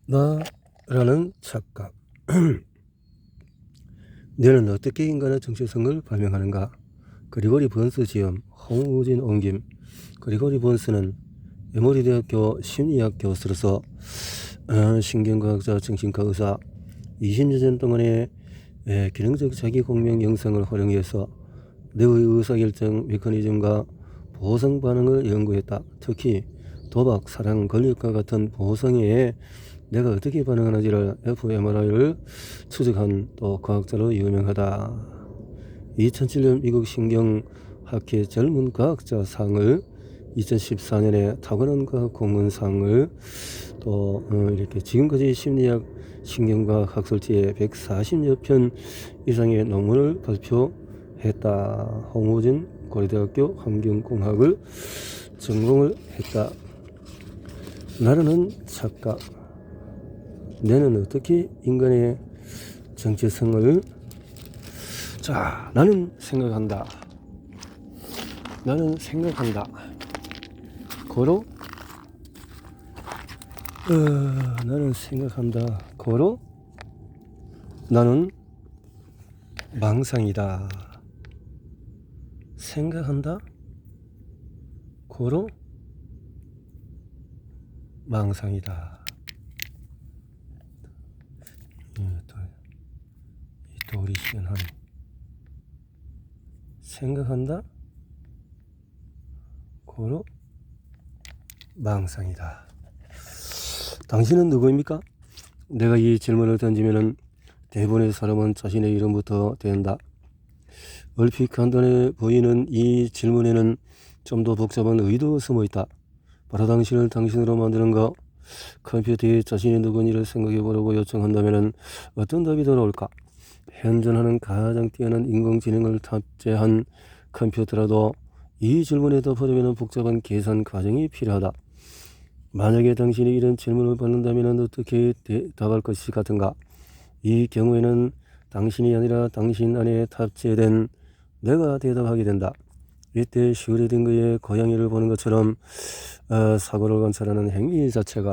나라는 착각. 너는 어떻게 인간의 정체성을 발명하는가? 그리고리 번스 지음, 홍우진 옮김. 그리고리 번스는 에모리대학교 심리학 교수로서 신경과학자, 정신과 의사 20년 동안의 기능적 자기 공명 영상을 활용해서 뇌의 의사결정 메커니즘과 보상 반응을 연구했다. 특히 도박, 사랑, 권력과 같은 보상에 내가 어떻게 반응하는지를 fMRI를 추적한 또 과학자로 유명하다. 2007년 미국 신경학회 젊은 과학자 상을, 2014년에 타고난 과학 공헌상을, 또 이렇게 지금까지 심리학 신경과학 학술지에 140여 편 이상의 논문을 발표했다. 홍우진 고려대학교 환경공학을 전공을 했다. 나라는 착각. 너는 어떻게 인간의 정체성을 나는 생각한다. 나는 생각한다. 고로 나는 생각한다. 고로 나는 망상이다. 생각한다. 고로 망상이다. 또 우리 시연한 생각한다. 고로 망상이다. 당신은 누구입니까? 내가 이 질문을 던지면은 대부분의 사람은 자신의 이름부터 대한다. 얼핏 간단해 보이는 이 질문에는 좀 더 복잡한 의도가 숨어 있다. 바로 당신을 당신으로 만드는 것. 컴퓨터에 자신이 누구니를 생각해 보라고 요청한다면 어떤 답이 돌아올까? 현존하는 가장 뛰어난 인공지능을 탑재한 컴퓨터라도 이 질문에 답하려면 복잡한 계산 과정이 필요하다. 만약에 당신이 이런 질문을 받는다면 어떻게 답할 것이 같은가? 이 경우에는 당신이 아니라 당신 안에 탑재된 내가 대답하게 된다. 이때 슈레딩거의 고양이를 보는 것처럼 사고를 관찰하는 행위 자체가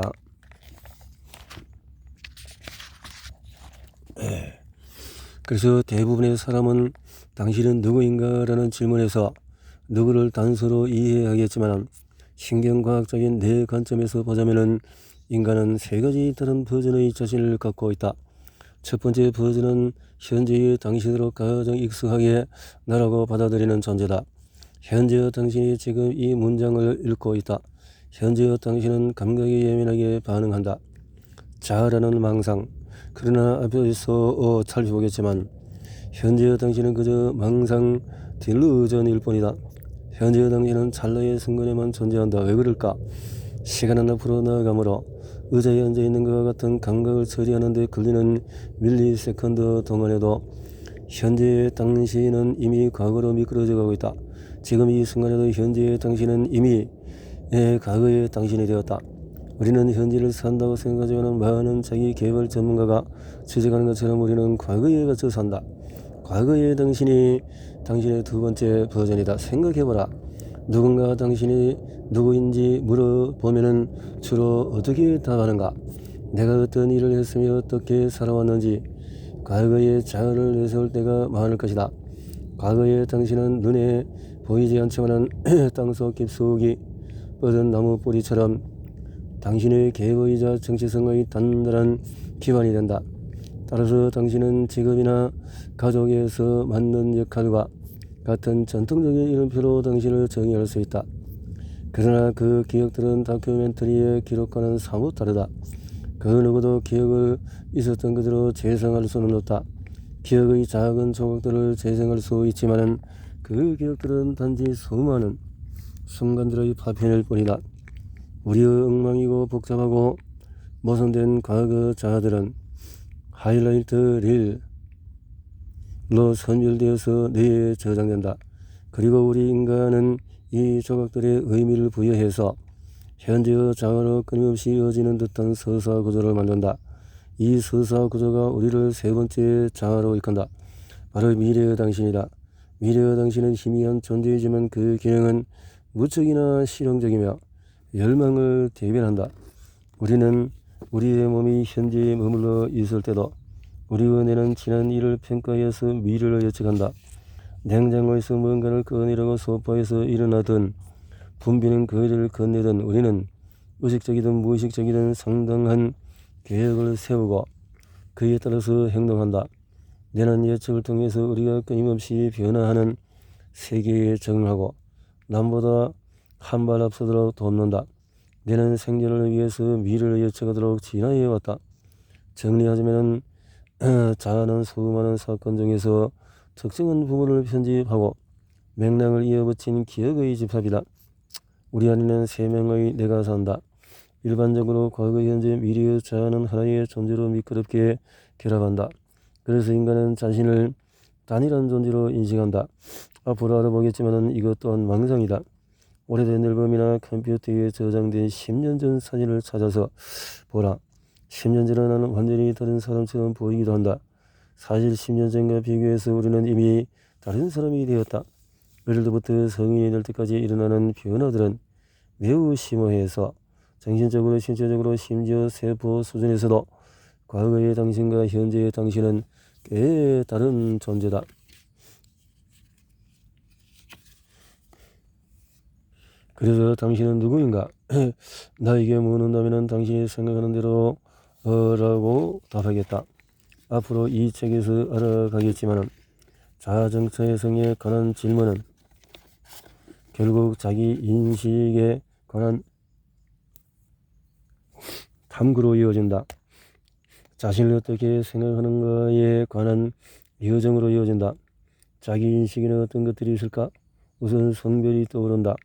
그래서 대부분의 사람은 당신은 누구인가라는 질문에서 누구를 단서로 이해하겠지만 신경과학적인 내 관점에서 보자면은 인간은 세 가지 다른 버전의 자신을 갖고 있다. 첫 번째 버전은 현재의 당신으로 가장 익숙하게 나라고 받아들이는 존재다. 현재의 당신이 지금 이 문장을 읽고 있다. 현재의 당신은 감각에 예민하게 반응한다. 자아라는 망상. 그러나 앞에서 살펴보겠지만 현재의 당신은 그저 망상 딜루전일 뿐이다. 현재의 당신은 찰나의 순간에만 존재한다. 왜 그럴까? 시간은 앞으로 나아가므로 의자에 앉아있는 것과 같은 감각을 처리하는 데 걸리는 밀리세컨드 동안에도 현재의 당신은 이미 과거로 미끄러져 가고 있다. 지금 이 순간에도 현재의 당신은 이미 과거의 당신이 되었다. 우리는 현재를 산다고 생각하지만 많은 자기 개발 전문가가 지적하는 것처럼 우리는 과거에 갇혀 산다. 과거의 당신이 당신의 두 번째 버전이다. 생각해보라. 누군가 당신이 누구인지 물어보면은 주로 어떻게 답하는가? 내가 어떤 일을 했으며 어떻게 살아왔는지 과거의 자아를 내세울 때가 많을 것이다. 과거의 당신은 눈에 보이지 않지만은 땅속 깊숙이 뻗은 나무 뿌리처럼 당신의 계보이자 정체성의 단단한 기반이 된다. 따라서 당신은 직업이나 가족에서 맡는 역할과 같은 전통적인 이름표로 당신을 정의할 수 있다. 그러나 그 기억들은 다큐멘터리의 기록과는 사뭇 다르다. 그 누구도 기억을 있었던 그대로 재생할 수는 없다. 기억의 작은 조각들을 재생할 수 있지만은 그 기억들은 단지 수많은 순간들의 파편일 뿐이다. 우리의 엉망이고 복잡하고 모순된 과거 자아들은 하이라이트 릴로 선별되어서 뇌에 저장된다. 그리고 우리 인간은 이 조각들의 의미를 부여해서 현재의 자아로 끊임없이 이어지는 듯한 서사 구조를 만든다. 이 서사 구조가 우리를 세 번째 자아로 이끈다. 바로 미래의 당신이다. 미래의 당신은 희미한 존재이지만 그 기능은 무척이나 실용적이며 열망을 대변한다. 우리는 우리의 몸이 현재에 머물러 있을 때도 우리의 뇌는 지난 일을 평가해서 미래를 예측한다. 냉장고에서 뭔가를 꺼내려고 소파에서 일어나든 붐비는 거리를 건네든 우리는 의식적이든 무의식적이든 상당한 계획을 세우고 그에 따라서 행동한다. 뇌는 예측을 통해서 우리가 끊임없이 변화하는 세계에 적응하고 남보다 한 발 앞서도록 돕는다. 뇌는 생존을 위해서 미래를 예측하도록 진화해 왔다. 정리하자면 자아는 수많은 사건 중에서 특정한 부분을 편집하고 맥락을 이어붙인 기억의 집합이다. 우리 안에는 세 명의 내가 산다. 일반적으로 과거, 현재, 미래의 자아는 하나의 존재로 미끄럽게 결합한다. 그래서 인간은 자신을 단일한 존재로 인식한다. 앞으로 알아보겠지만 이것 또한 망상이다. 오래된 앨범이나 컴퓨터에 저장된 10년 전 사진을 찾아서 보라. 10년 전에 나는 완전히 다른 사람처럼 보이기도 한다. 사실 10년 전과 비교해서 우리는 이미 다른 사람이 되었다. 어릴 때부터 성인이 될 때까지 일어나는 변화들은 매우 심오해서 정신적으로, 신체적으로, 심지어 세포 수준에서도 과거의 당신과 현재의 당신은 꽤 다른 존재다. 그래서 당신은 누구인가? 나에게 묻는다면 당신이 생각하는 대로 라고 답하겠다. 앞으로 이 책에서 알아가겠지만 자아정체의 성에 관한 질문은 결국 자기 인식에 관한 탐구로 이어진다. 자신을 어떻게 생각하는가에 관한 여정으로 이어진다. 자기 인식에는 어떤 것들이 있을까? 우선 성별이 떠오른다.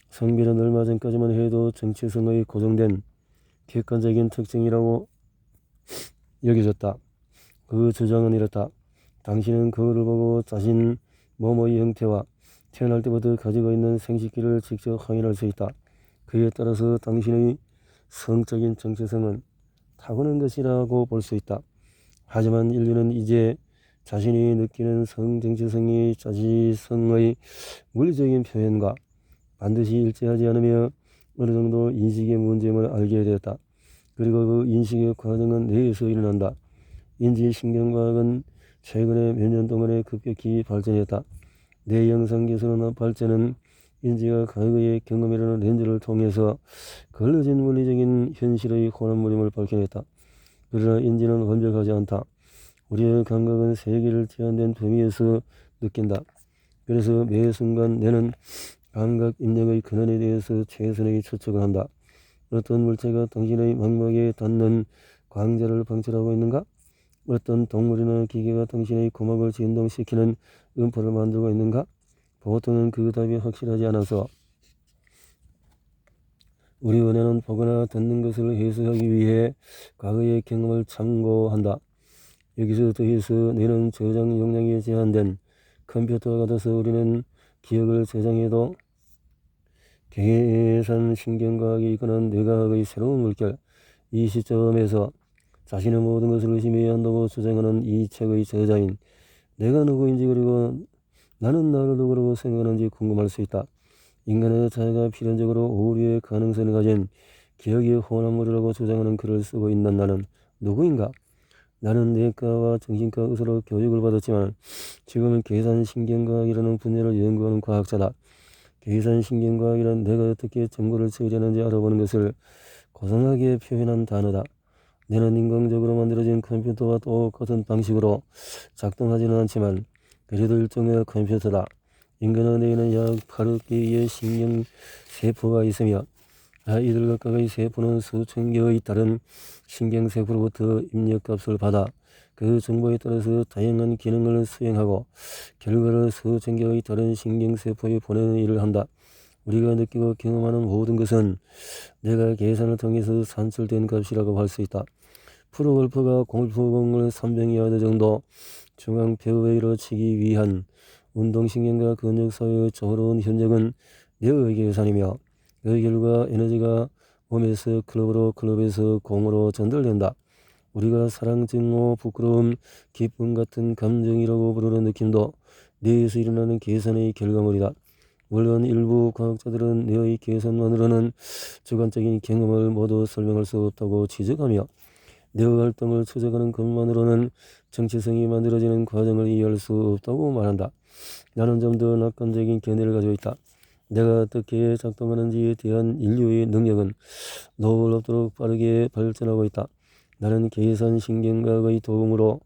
성별은 얼마 전까지만 해도 정체성의 고정된 객관적인 특징이라고 여겨졌다. 그 주장은 이렇다. 당신은 거울을 보고 자신 몸의 형태와 태어날 때부터 가지고 있는 생식기를 직접 확인할 수 있다. 그에 따라서 당신의 성적인 정체성은 타고난 것이라고 볼 수 있다. 하지만 인류는 이제 자신이 느끼는 성정체성이 자지성의 물리적인 표현과 반드시 일치하지 않으며 어느 정도 인식의 문제임을 알게 되었다. 그리고 그 인식의 과정은 뇌에서 일어난다. 인지신경과학은 최근에 몇 년 동안에 급격히 발전했다. 뇌 영상 기술의 발전은 인지가 과거의 경험이라는 렌즈를 통해서 걸러진 물리적인 현실의 혼합물임을 밝혀냈다. 그러나 인지는 완벽하지 않다. 우리의 감각은 세계를 제한된 범위에서 느낀다. 그래서 매 순간 뇌는 감각 입력의 근원에 대해서 최선의 추측을 한다. 어떤 물체가 당신의 망막에 닿는 광자를 방출하고 있는가? 어떤 동물이나 기계가 당신의 고막을 진동시키는 음포를 만들고 있는가? 보통은 그 답이 확실하지 않아서 우리 은혜는 보거나 듣는 것을 해석하기 위해 과거의 경험을 참고한다. 여기서 더해서 뇌는 저장 용량이 제한된 컴퓨터와 같아서 우리는 기억을 저장해도 계산 신경과학이 이끄는 뇌과학의 새로운 물결, 이 시점에서 자신의 모든 것을 의심해야 한다고 주장하는 이 책의 저자인 내가 누구인지 그리고 나는 나를 누구라고 생각하는지 궁금할 수 있다. 인간의 자아가 필연적으로 오류의 가능성을 가진 기억의 혼합물이라고 주장하는 글을 쓰고 있는 나는 누구인가? 나는 뇌과와 정신과 의사로 교육을 받았지만 지금은 계산신경과학이라는 분야를 연구하는 과학자다. 계산신경과학이란 내가 어떻게 정보를 처리하는지 알아보는 것을 고상하게 표현한 단어다. 뇌는 인공적으로 만들어진 컴퓨터와 똑같은 방식으로 작동하지는 않지만 그래도 일종의 컴퓨터다. 인간의 뇌에는 약 8억 개의 신경세포가 있으며 이들 각각의 세포는 수천 개의 다른 신경세포로부터 입력값을 받아 그 정보에 따라서 다양한 기능을 수행하고 결과를 수천 개의 다른 신경세포에 보내는 일을 한다. 우리가 느끼고 경험하는 모든 것은 내가 계산을 통해서 산출된 값이라고 할 수 있다. 프로골퍼가 골프공을 300야드 정도 중앙 페어웨이로 치기 위한 운동신경과 근육 사이의 조로운 현적은 뇌의 계산이며 그 결과 에너지가 몸에서 클럽으로 클럽에서 공으로 전달된다. 우리가 사랑, 증오, 부끄러움, 기쁨 같은 감정이라고 부르는 느낌도 뇌에서 일어나는 계산의 결과물이다. 물론 일부 과학자들은 내의 계산만으로는 주관적인 경험을 모두 설명할 수 없다고 지적하며 뇌의 활동을 추적하는 것만으로는 정체성이 만들어지는 과정을 이해할 수 없다고 말한다. 나는 좀 더 낙관적인 견해를 가지고 있다. 내가 어떻게 작동하는지에 대한 인류의 능력은 놀랍도록 빠르게 발전하고 있다. 나는 계산 신경과학의 도움으로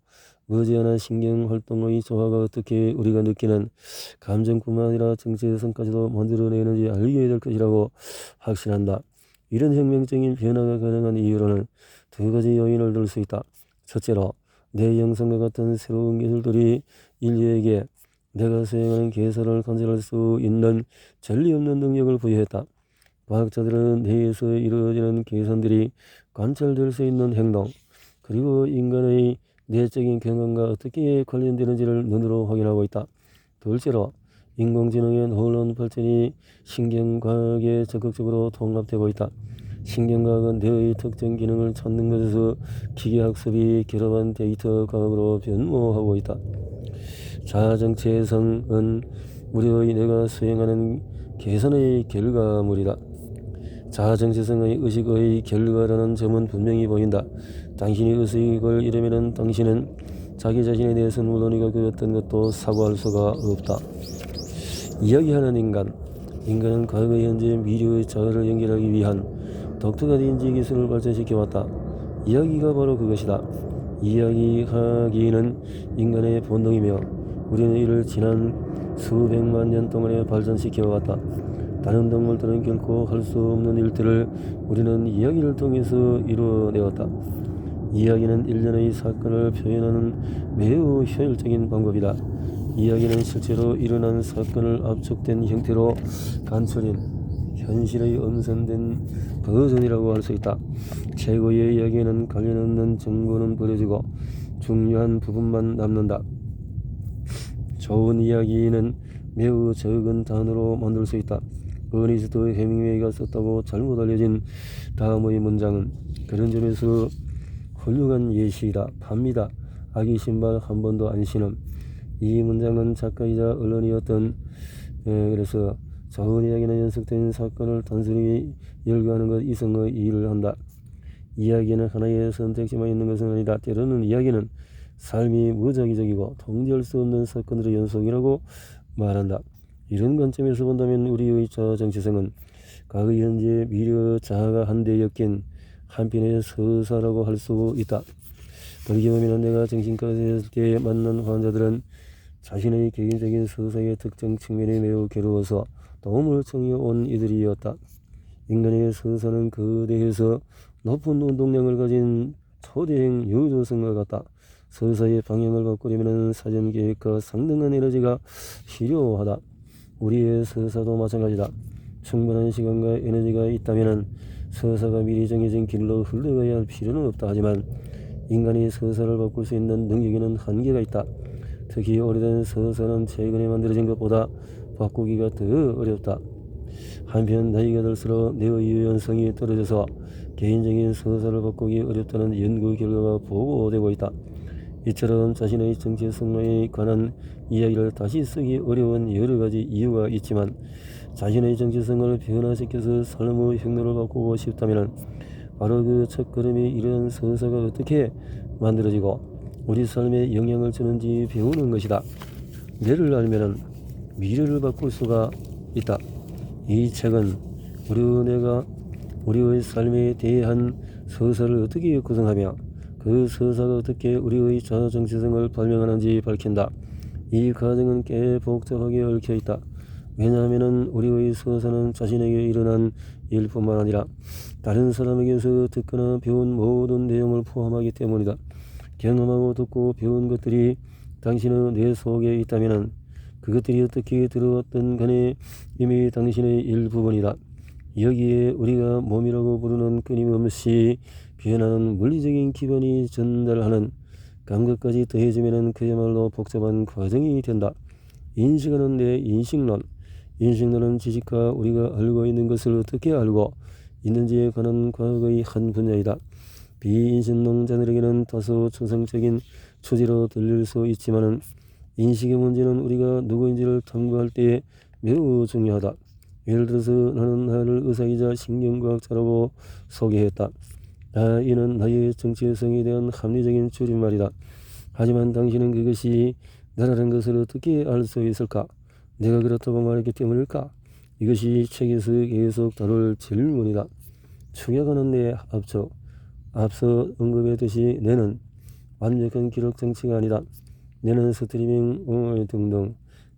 머지않아 신경활동의 조화가 어떻게 우리가 느끼는 감정뿐만 아니라 정체성까지도 만들어내는지 알게 될 것이라고 확신한다. 이런 혁명적인 변화가 가능한 이유로는 두 가지 요인을 들 수 있다. 첫째로 내 영상과 같은 새로운 기술들이 인류에게 내가 수행하는 계산을 관찰할 수 있는 전리 없는 능력을 부여했다. 과학자들은 뇌에서 이루어지는 계산들이 관찰될 수 있는 행동, 그리고 인간의 내적인 경험과 어떻게 관련되는지를 눈으로 확인하고 있다. 둘째로 인공지능의 놀라운 발전이 신경과학에 적극적으로 통합되고 있다. 신경과학은 뇌의 특정 기능을 찾는 것에서 기계학습이 결합한 데이터 과학으로 변모하고 있다. 자아정체성은 우리의 뇌가 수행하는 계산의 결과물이다. 자아정체성의 의식의 결과라는 점은 분명히 보인다. 당신이 의식을 잃으면 당신은 자기 자신에 대해서는 물론이고 그 어떤 것도 사고할 수가 없다. 이야기하는 인간. 인간은 과거, 현재, 미래의 자아를 연결하기 위한 독특한 인지 기술을 발전시켜왔다. 이야기가 바로 그것이다. 이야기하기는 인간의 본능이며 우리는 이를 지난 수백만 년 동안에 발전시켜왔다. 다른 동물들은 결코 할 수 없는 일들을 우리는 이야기를 통해서 이루어내었다. 이야기는 일련의 사건을 표현하는 매우 효율적인 방법이다. 이야기는 실제로 일어난 사건을 압축된 형태로 간추린 현실의 엄선된 버전이라고 할 수 있다. 최고의 이야기는 관련 없는 정보는 버려지고 중요한 부분만 남는다. 좋은 이야기는 매우 적은 단어로 만들 수 있다. 어니스트 해밍웨이가 썼다고 잘못 알려진 다음의 문장은 그런 점에서 훌륭한 예시이다. 팝니다. 아기 신발 한 번도 안 신음. 이 문장은 작가이자 언론이었던 그래서 좋은 이야기는 연속된 사건을 단순히 열거하는 것 이상의 일을 한다. 이야기는 하나의 선택지만 있는 것은 아니다. 때로는 이야기는 삶이 무작위적이고 통제할 수 없는 사건들의 연속이라고 말한다. 이런 관점에서 본다면 우리의 자아 정체성은 과거, 현재, 미래 자아가 한데 엮인 한편의 서사라고 할 수 있다. 돌이켜보면 내가 정신과에 있을 때 만난 환자들은 자신의 개인적인 서사의 특정 측면이 매우 괴로워서 도움을 청해온 이들이었다. 인간의 서사는 거대해서 높은 운동량을 가진 초대형 유조선과 같다. 서사의 방향을 바꾸려면 사전 계획과 상당한 에너지가 필요하다. 우리의 서사도 마찬가지다. 충분한 시간과 에너지가 있다면 서사가 미리 정해진 길로 흘러가야 할 필요는 없다. 하지만 인간이 서사를 바꿀 수 있는 능력에는 한계가 있다. 특히 오래된 서사는 최근에 만들어진 것보다 바꾸기가 더 어렵다. 한편 나이가 들수록 뇌의 유연성이 떨어져서 개인적인 서사를 바꾸기 어렵다는 연구 결과가 보고되고 있다. 이처럼 자신의 정체성에 관한 이야기를 다시 쓰기 어려운 여러 가지 이유가 있지만 자신의 정체성을 변화시켜서 삶의 혁명을 바꾸고 싶다면 바로 그 첫걸음이 이런 서사가 어떻게 만들어지고 우리 삶에 영향을 주는지 배우는 것이다. 뇌를 알면 미래를 바꿀 수가 있다. 이 책은 뇌가 우리의 삶에 대한 서사를 어떻게 구성하며 그 서사가 어떻게 우리의 자아 정체성을 발명하는지 밝힌다. 이 과정은 꽤 복잡하게 얽혀있다. 왜냐하면 우리의 서사는 자신에게 일어난 일뿐만 아니라 다른 사람에게서 듣거나 배운 모든 내용을 포함하기 때문이다. 경험하고 듣고 배운 것들이 당신의 뇌 속에 있다면 그것들이 어떻게 들어왔든 간에 이미 당신의 일부분이다. 여기에 우리가 몸이라고 부르는 끊임없이 변하는 물리적인 기반이 전달하는 감각까지 더해지면 그야말로 복잡한 과정이 된다. 인식하는 내 인식론. 인식론은 지식과 우리가 알고 있는 것을 어떻게 알고 있는지에 관한 과학의 한 분야이다. 비인식론자들에게는 다소 초상적인 주제로 들릴 수 있지만 인식의 문제는 우리가 누구인지를 탐구할 때에 매우 중요하다. 예를 들어서 나는 나를 의사이자 신경과학자라고 소개했다. 이는 나의 정체성에 대한 합리적인 줄임말이다. 하지만 당신은 그것이 나라는 것을 어떻게 알 수 있을까? 내가 그렇다고 말했기 때문일까? 이것이 책에서 계속 다룰 질문이다. 축약하는 내 압축. 앞서 언급했듯이 내는 완벽한 기록 장치가 아니다. 내는 스트리밍 등등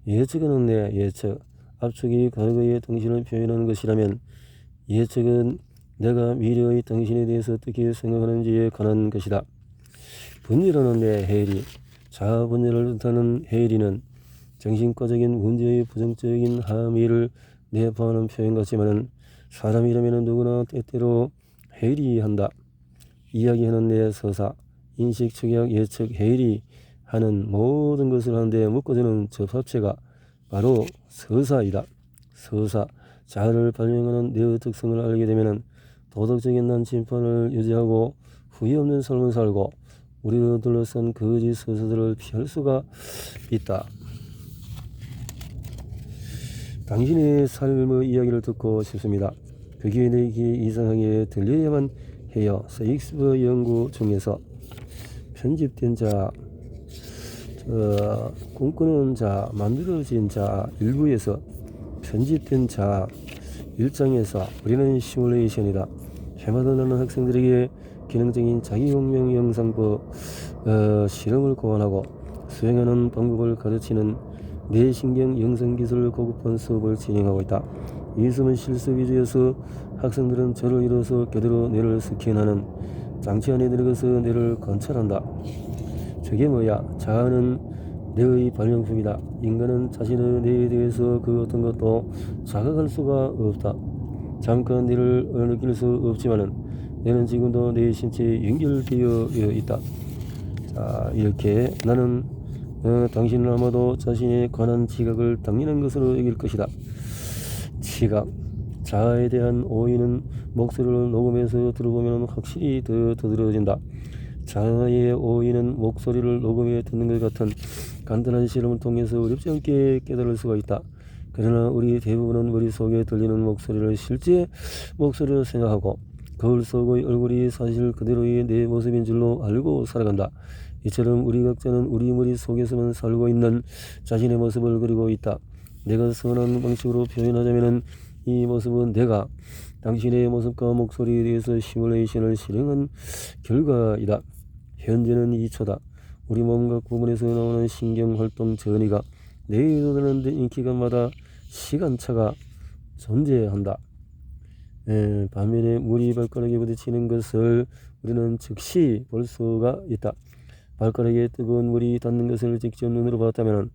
예측하는 내 예측. 압축이 과거의 당신을 표현하는 것이라면 예측은 내가 미래의 당신에 대해서 어떻게 생각하는지에 관한 것이다. 분열하는 내 해리. 자아 분열을 뜻하는 해리는 정신과적인 문제의 부정적인 함의를 내포하는 표현 같지만은 사람이라면 누구나 때때로 해리한다. 이야기하는 내 서사. 인식, 축약, 예측, 해리하는 모든 것을 하는데 묶어주는 접합체가 바로 서사이다. 서사. 자아를 발명하는 내 특성을 알게 되면 도덕적인 난침판을 유지하고 후회 없는 삶을 살고 우리로 둘러싼 거짓 서사들을 피할 수가 있다. 당신의 삶의 이야기를 듣고 싶습니다. 그게 내게 이상하게 들려야만 해요. 세익스피어 연구 중에서 편집된 자, 꿈꾸는 자, 만들어진 자 일부에서 편집된 자 1장에서 우리는 시뮬레이션이다. 해마다 나는 학생들에게 기능적인 자기혁명 영상법 실험을 고안하고 수행하는 방법을 가르치는 뇌신경 영상기술 고급화 수업을 진행하고 있다. 이 수업은 실습 위주여서 학생들은 저를 이뤄서 그대로 뇌를 스캔하는 장치 안에 들어가서 뇌를 관찰한다. 저게 뭐야? 자아는 뇌의 발명품이다. 인간은 자신의 뇌에 대해서 그 어떤 것도 자각할 수가 없다. 잠깐 뇌를 느낄 수 없지만은 뇌는 지금도 내 신체에 연결되어 있다. 자, 이렇게 나는 당신은 아마도 자신에 관한 지각을 당연한 것으로 여길 것이다. 지각. 자아에 대한 오해는 목소리를 녹음해서 들어보면 확실히 더 두드러진다. 자아의 오해는 목소리를 녹음해 듣는 것 같은 간단한 실험을 통해서 어렵지 않게 깨달을 수가 있다. 그러나 우리 대부분은 머릿속에 들리는 목소리를 실제 목소리로 생각하고 거울 속의 얼굴이 사실 그대로의 내 모습인 줄로 알고 살아간다. 이처럼 우리 각자는 우리 머릿속에서만 살고 있는 자신의 모습을 그리고 있다. 내가 선한 방식으로 표현하자면 이 모습은 내가 당신의 모습과 목소리에 대해서 시뮬레이션을 실행한 결과이다. 현재는 2초다. 우리 몸 각 부분에서 나오는 신경활동 전이가 뇌에 돋는 기간마다 시간차가 존재한다. 반면에 물이 발가락에 부딪히는 것을 우리는 즉시 볼 수가 있다. 발가락에 뜨거운 물이 닿는 것을 직접 눈으로 봤다면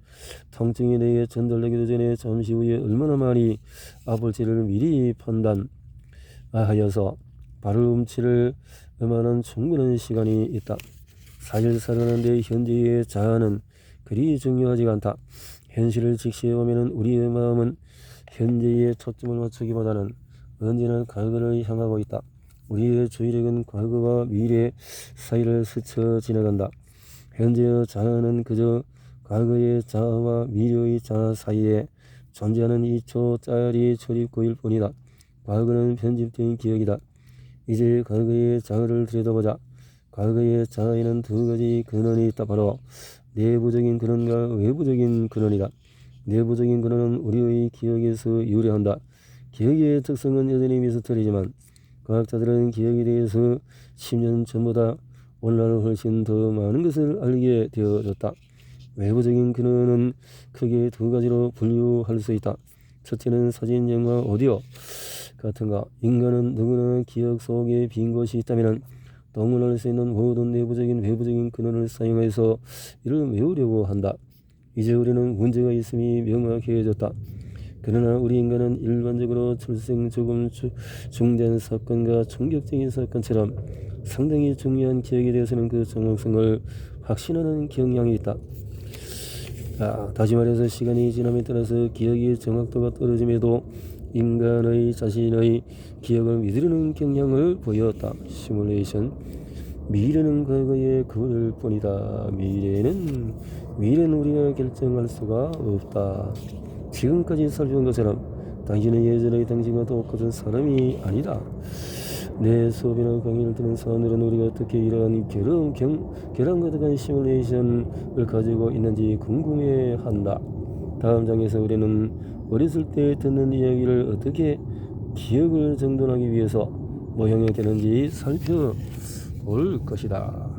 통증이 뇌에 전달되기도 전에 잠시 후에 얼마나 많이 아플지를 미리 판단하여서 발을 움츠릴 만한 충분한 시간이 있다. 사실 살아가는데 현재의 자아는 그리 중요하지가 않다. 현실을 직시해 보면 우리의 마음은 현재에 초점을 맞추기보다는 언제나 과거를 향하고 있다. 우리의 주의력은 과거와 미래 사이를 스쳐 지나간다. 현재의 자아는 그저 과거의 자아와 미래의 자아 사이에 존재하는 2초짜리 출입구일 뿐이다. 과거는 편집된 기억이다. 이제 과거의 자아를 들여다보자. 과거의 자아에는 두 가지 근원이 있다. 바로 내부적인 근원과 외부적인 근원이다. 내부적인 근원은 우리의 기억에서 유래한다. 기억의 특성은 여전히 미스터리지만 과학자들은 기억에 대해서 10년 전보다 오늘날 훨씬 더 많은 것을 알게 되어졌다. 외부적인 근원은 크게 두 가지로 분류할 수 있다. 첫째는 사진, 영화, 오디오 같은가. 인간은 누구나 기억 속에 빈 곳이 있다면 동원할 수 있는 모든 내부적인 외부적인 근원을 사용해서 이를 외우려고 한다. 이제 우리는 문제가 있음이 명확해졌다. 그러나 우리 인간은 일반적으로 출생, 죽음, 중대한 사건과 충격적인 사건처럼 상당히 중요한 기억에 대해서는 그 정확성을 확신하는 경향이 있다. 다시 말해서 시간이 지남에 따라서 기억의 정확도가 떨어짐에도 인간의 자신의 기억을 믿으려는 경향을 보였다. 시뮬레이션. 미래는 과거의 거울 뿐이다. 미래는 우리가 결정할 수가 없다. 지금까지 살펴본 것처럼 당신은 예전의 당신과 똑같은 사람이 아니다. 내 수업이나 강의를 듣는 사람들은 우리가 어떻게 이러한 계란 가득한 시뮬레이션을 가지고 있는지 궁금해한다. 다음 장에서 우리는 어렸을 때 듣는 이야기를 어떻게 기억을 정돈하기 위해서 모형이 되는지 살펴볼 것이다.